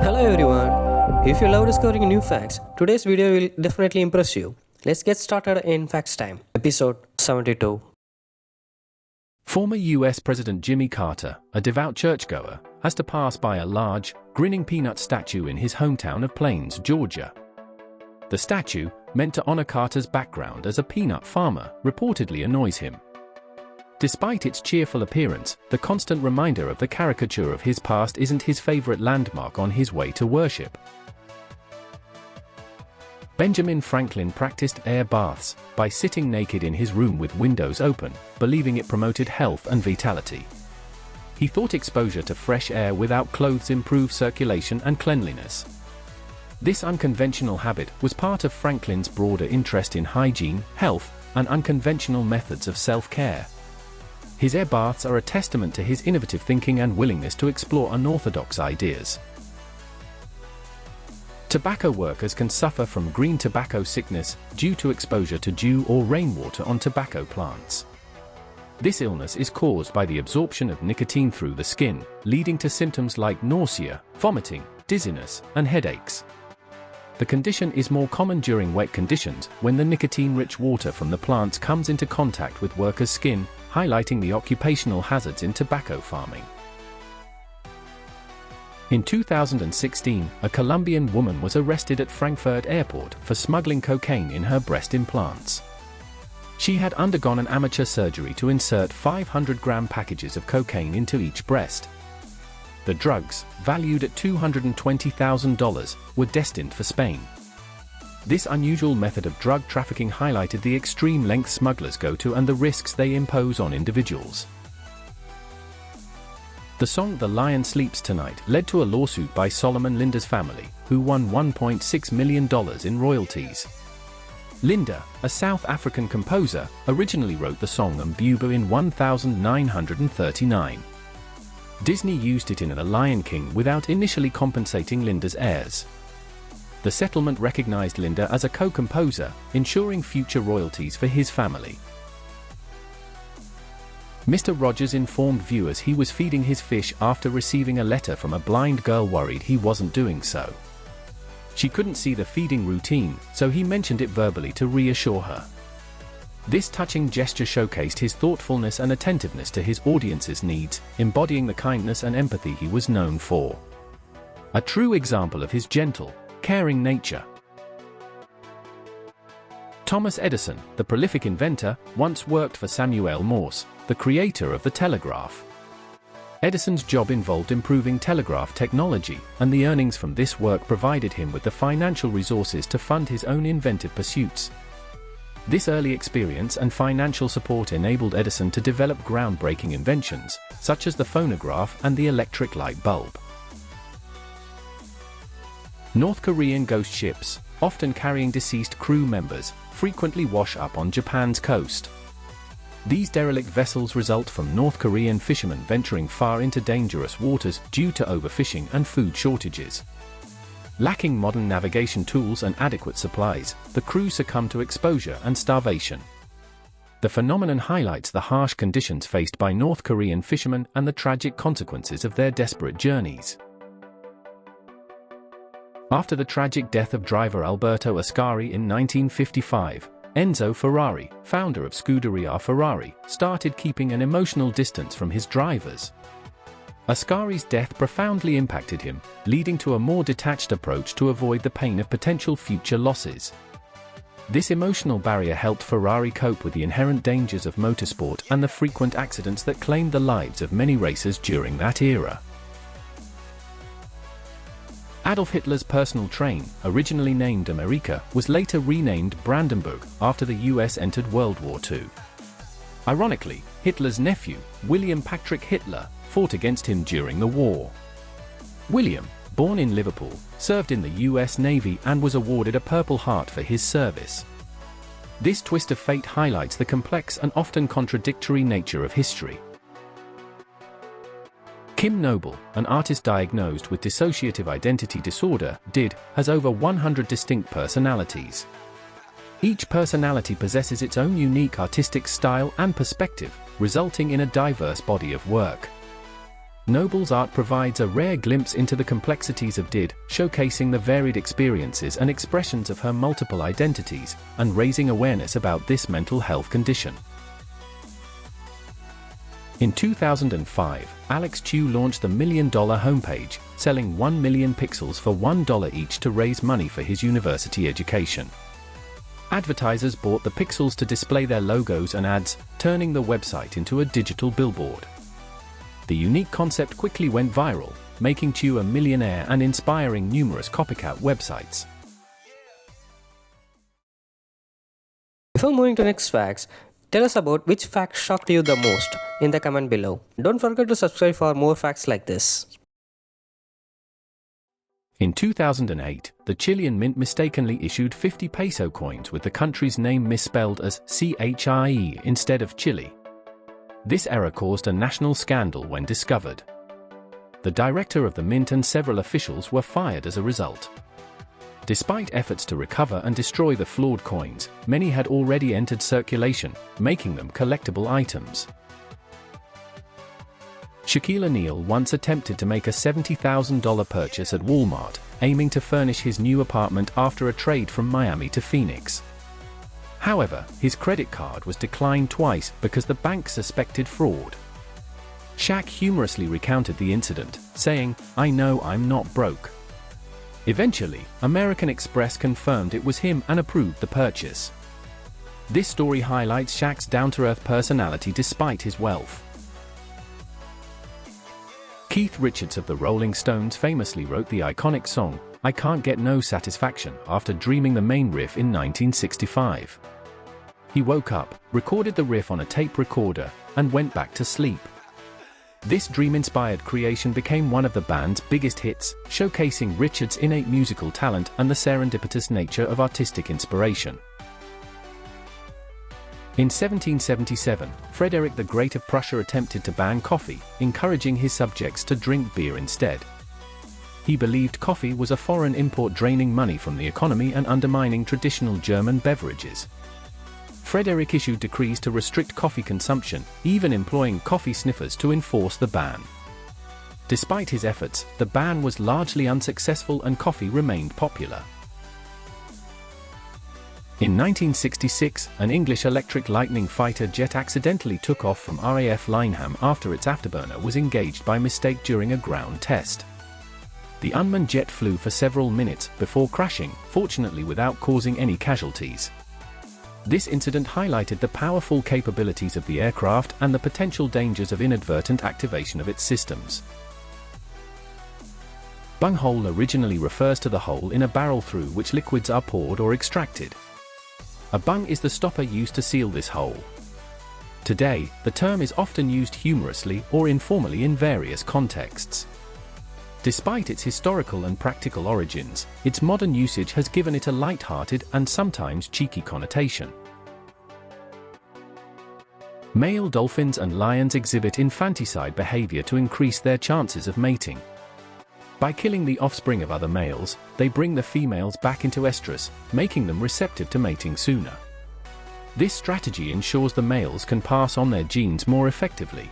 Hello everyone. If you love discovering new facts, today's video will definitely impress you. Let's get started in Facts Time, episode 72. Former US President Jimmy Carter, a devout churchgoer, has to pass by a large, grinning peanut statue in his hometown of Plains, Georgia. The statue, meant to honor Carter's background as a peanut farmer, reportedly annoys him. Despite its cheerful appearance, the constant reminder of the caricature of his past isn't his favorite landmark on his way to worship. Benjamin Franklin practiced air baths by sitting naked in his room with windows open, believing it promoted health and vitality. He thought exposure to fresh air without clothes improved circulation and cleanliness. This unconventional habit was part of Franklin's broader interest in hygiene, health, and unconventional methods of self-care. His air baths are a testament to his innovative thinking and willingness to explore unorthodox ideas. Tobacco workers can suffer from green tobacco sickness due to exposure to dew or rainwater on tobacco plants. This illness is caused by the absorption of nicotine through the skin, leading to symptoms like nausea, vomiting, dizziness, and headaches. The condition is more common during wet conditions when the nicotine-rich water from the plants comes into contact with workers' skin, highlighting the occupational hazards in tobacco farming. In 2016, a Colombian woman was arrested at Frankfurt Airport for smuggling cocaine in her breast implants. She had undergone an amateur surgery to insert 500-gram packages of cocaine into each breast. The drugs, valued at $220,000, were destined for Spain. This unusual method of drug trafficking highlighted the extreme lengths smugglers go to and the risks they impose on individuals. The song "The Lion Sleeps Tonight" led to a lawsuit by Solomon Linda's family, who won $1.6 million in royalties. Linda, a South African composer, originally wrote the song Mbuba in 1939. Disney used it in The Lion King without initially compensating Linda's heirs. The settlement recognized Linda as a co-composer, ensuring future royalties for his family. Mr. Rogers informed viewers he was feeding his fish after receiving a letter from a blind girl worried he wasn't doing so. She couldn't see the feeding routine, so he mentioned it verbally to reassure her. This touching gesture showcased his thoughtfulness and attentiveness to his audience's needs, embodying the kindness and empathy he was known for. A true example of his gentle, caring nature. Thomas Edison, the prolific inventor, once worked for Samuel Morse, the creator of the telegraph. Edison's job involved improving telegraph technology, and the earnings from this work provided him with the financial resources to fund his own inventive pursuits. This early experience and financial support enabled Edison to develop groundbreaking inventions, such as the phonograph and the electric light bulb. North Korean ghost ships, often carrying deceased crew members, frequently wash up on Japan's coast. These derelict vessels result from North Korean fishermen venturing far into dangerous waters due to overfishing and food shortages. Lacking modern navigation tools and adequate supplies, the crew succumb to exposure and starvation. The phenomenon highlights the harsh conditions faced by North Korean fishermen and the tragic consequences of their desperate journeys. After the tragic death of driver Alberto Ascari in 1955, Enzo Ferrari, founder of Scuderia Ferrari, started keeping an emotional distance from his drivers. Ascari's death profoundly impacted him, leading to a more detached approach to avoid the pain of potential future losses. This emotional barrier helped Ferrari cope with the inherent dangers of motorsport and the frequent accidents that claimed the lives of many racers during that era. Adolf Hitler's personal train, originally named Amerika, was later renamed Brandenburg after the US entered World War II. Ironically, Hitler's nephew, William Patrick Hitler, fought against him during the war. William, born in Liverpool, served in the US Navy and was awarded a Purple Heart for his service. This twist of fate highlights the complex and often contradictory nature of history. Kim Noble, an artist diagnosed with dissociative identity disorder, DID, has over 100 distinct personalities. Each personality possesses its own unique artistic style and perspective, resulting in a diverse body of work. Noble's art provides a rare glimpse into the complexities of DID, showcasing the varied experiences and expressions of her multiple identities, and raising awareness about this mental health condition. In 2005, Alex Chu launched the $1 Million homepage, selling 1 million pixels for $1 each to raise money for his university education. Advertisers bought the pixels to display their logos and ads, turning the website into a digital billboard. The unique concept quickly went viral, making Chu a millionaire and inspiring numerous copycat websites. Before moving to next facts, tell us about which fact shocked you the most in the comment below. Don't forget to subscribe for more facts like this. In 2008, the Chilean mint mistakenly issued 50 peso coins with the country's name misspelled as CHIE instead of Chile. This error caused a national scandal when discovered. The director of the mint and several officials were fired as a result. Despite efforts to recover and destroy the flawed coins, many had already entered circulation, making them collectible items. Shaquille O'Neal once attempted to make a $70,000 purchase at Walmart, aiming to furnish his new apartment after a trade from Miami to Phoenix. However, his credit card was declined twice because the bank suspected fraud. Shaq humorously recounted the incident, saying, "I know I'm not broke." Eventually, American Express confirmed it was him and approved the purchase. This story highlights Shaq's down-to-earth personality despite his wealth. Keith Richards of the Rolling Stones famously wrote the iconic song, "I Can't Get No Satisfaction," after dreaming the main riff in 1965. He woke up, recorded the riff on a tape recorder, and went back to sleep. This dream-inspired creation became one of the band's biggest hits, showcasing Richards' innate musical talent and the serendipitous nature of artistic inspiration. In 1777, Frederick the Great of Prussia attempted to ban coffee, encouraging his subjects to drink beer instead. He believed coffee was a foreign import draining money from the economy and undermining traditional German beverages. Frederick issued decrees to restrict coffee consumption, even employing coffee sniffers to enforce the ban. Despite his efforts, the ban was largely unsuccessful and coffee remained popular. In 1966, an English electric Lightning fighter jet accidentally took off from RAF Lyneham after its afterburner was engaged by mistake during a ground test. The unmanned jet flew for several minutes before crashing, fortunately without causing any casualties. This incident highlighted the powerful capabilities of the aircraft and the potential dangers of inadvertent activation of its systems. Bunghole originally refers to the hole in a barrel through which liquids are poured or extracted. A bung is the stopper used to seal this hole. Today, the term is often used humorously or informally in various contexts. Despite its historical and practical origins, its modern usage has given it a light-hearted and sometimes cheeky connotation. Male dolphins and lions exhibit infanticide behavior to increase their chances of mating. By killing the offspring of other males, they bring the females back into estrus, making them receptive to mating sooner. This strategy ensures the males can pass on their genes more effectively.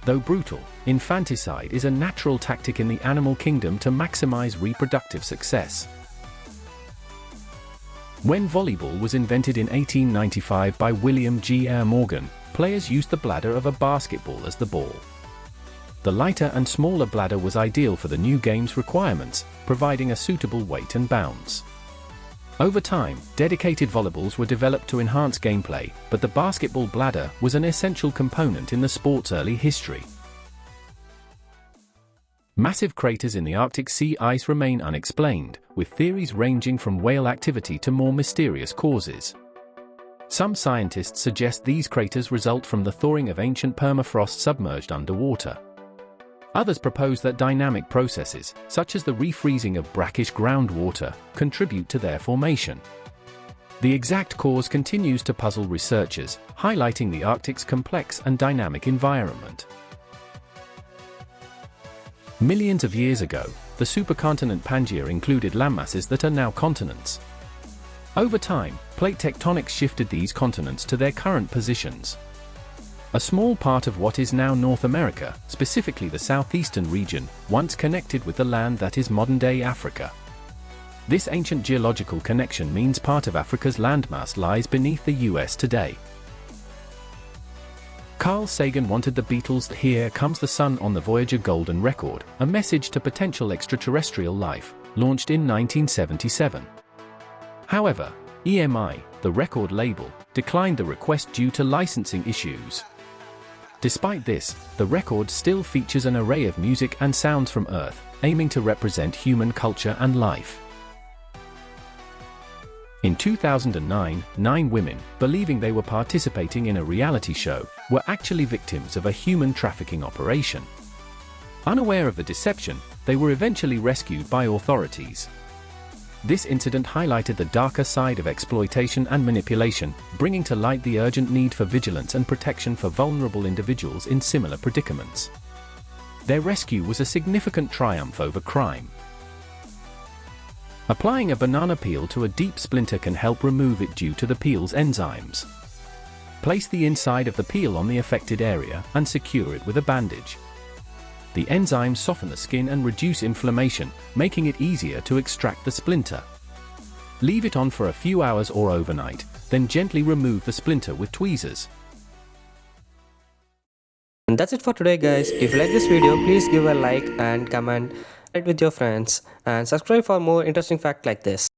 Though brutal, infanticide is a natural tactic in the animal kingdom to maximize reproductive success. When volleyball was invented in 1895 by William G. Eyre Morgan, players used the bladder of a basketball as the ball. The lighter and smaller bladder was ideal for the new game's requirements, providing a suitable weight and bounce. Over time, dedicated volleyballs were developed to enhance gameplay, but the basketball bladder was an essential component in the sport's early history. Massive craters in the Arctic sea ice remain unexplained, with theories ranging from whale activity to more mysterious causes. Some scientists suggest these craters result from the thawing of ancient permafrost submerged underwater. Others propose that dynamic processes, such as the refreezing of brackish groundwater, contribute to their formation. The exact cause continues to puzzle researchers, highlighting the Arctic's complex and dynamic environment. Millions of years ago, the supercontinent Pangaea included landmasses that are now continents. Over time, plate tectonics shifted these continents to their current positions. A small part of what is now North America, specifically the southeastern region, once connected with the land that is modern-day Africa. This ancient geological connection means part of Africa's landmass lies beneath the US today. Carl Sagan wanted the Beatles' "Here Comes the Sun" on the Voyager Golden Record, a message to potential extraterrestrial life, launched in 1977. However, EMI, the record label, declined the request due to licensing issues. Despite this, the record still features an array of music and sounds from Earth, aiming to represent human culture and life. In 2009, 9 women, believing they were participating in a reality show, were actually victims of a human trafficking operation. Unaware of the deception, they were eventually rescued by authorities. This incident highlighted the darker side of exploitation and manipulation, bringing to light the urgent need for vigilance and protection for vulnerable individuals in similar predicaments. Their rescue was a significant triumph over crime. Applying a banana peel to a deep splinter can help remove it due to the peel's enzymes. Place the inside of the peel on the affected area and secure it with a bandage. The enzymes soften the skin and reduce inflammation, making it easier to extract the splinter. Leave it on for a few hours or overnight, then gently remove the splinter with tweezers. And that's it for today, guys. If you like this video, please give a like and comment, share it with your friends, and subscribe for more interesting facts like this.